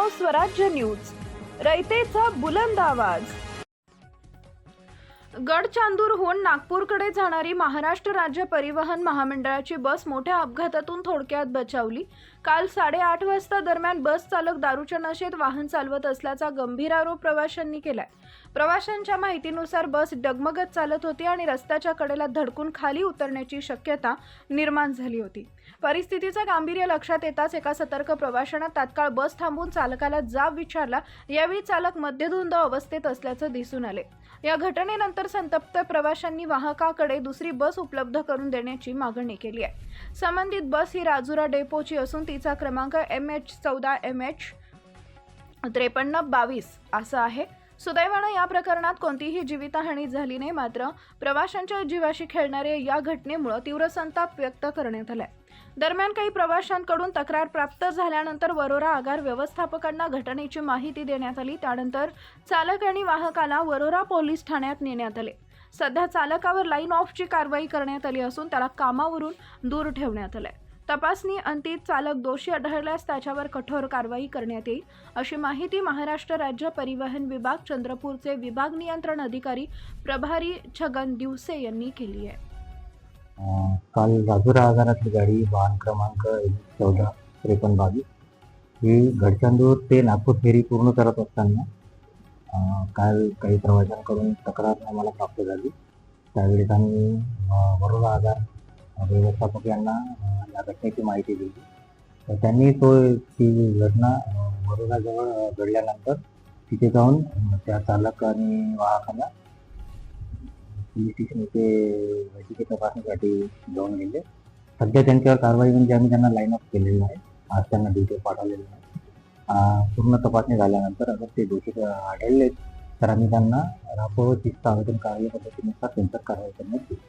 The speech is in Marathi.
नाव स्वराज्य न्यूज, रयतेचा बुलंद आवाज। गडचांदूरहून नागपूरकडे जाणारी महाराष्ट्र राज्य परिवहन महामंडळाची बस मोठ्या अपघातातून थोडक्यात बचावली। काल 8:30 वाजता दरम्यान बस चालक दारूच्या नशेत वाहन चालवत असल्याचा गंभीर आरोप प्रवाशांनी केलाय। प्रवाशांच्या माहितीनुसार बस डगमगत चालत होती आणि रस्त्याच्या कडेला धडकून खाली उतरण्याची शक्यता निर्माण झाली होती। परिस्थितीचं गांभीर्य लक्षात येताच एका सतर्क प्रवाशानं तात्काळ बस थांबवून चालकाला जाब विचारला। यावेळी चालक मद्यधुंद अवस्थेत असल्याचं दिसून आले। या घटनेनंतर संतप्त प्रवाशांनी वाहकाकडे दुसरी बस उपलब्ध करून देण्याची मागणी केली आहे। संबंधित बस ही राजुरा डेपोची असून तिचा क्रमांक MH14MH5322 असा आहे। सुदैवाने या प्रकरणात कोणतीही जीवितहानी झाली नाही, मात्र प्रवाशांच्या जीवाशी खेळणाऱ्या या घटनेमुळे तीव्र संताप व्यक्त करण्यात आलाय। दरम्यान काही प्रवाशांकडून तक्रार प्राप्त झाल्यानंतर वरोरा आगार व्यवस्थापकांना घटनेची माहिती देण्यात आली। त्यानंतर चालक आणि वाहकाला वरोरा पोलीस ठाण्यात नेण्यात आले। सध्या चालकावर लाईन ऑफची कारवाई करण्यात आली असून त्याला कामावरून दूर ठेवण्यात आले। तपासणी अंती चालक दोषी आढळल्यास त्याच्यावर कठोर कारवाई करण्यात येईल, अशी माहिती महाराष्ट्र राज्य परिवहन विभाग चंद्रपूरचे विभाग नियंत्रण अधिकारी प्रभारी छगन दिवसे यांनी केली आहे। काल राजुरा आगारातली गाडी वाहन क्रमांक 145322 ही गडचांदूर ते नागपूर फेरी पूर्ण करत असताना काल काही प्रवाशांकडून तक्रार आम्हाला प्राप्त झाली। त्यावेळेस आम्ही वरोरा आगार व्यवस्थापक यांना या घटनेची माहिती दिली। तर त्यांनी ती घटना वरोराजवळ घडल्यानंतर तिथे जाऊन त्या चालक आणि वाहकाला पोलीस स्टेशन येथे वैद्यकीय तपासणीसाठी घेऊन गेले। सध्या त्यांच्यावर कारवाई म्हणजे आम्ही त्यांना लाईन अप केलेलं आहे। आज त्यांना ड्युटीवर पाठवलेलं आहे। पूर्ण तपासणी झाल्यानंतर अगर ते दोषी आढळले तर आम्ही त्यांना रापव शिस्त आवेदन कार्यपद्धतीनुसार त्यांच्यावर कारवाई करण्यात येईल।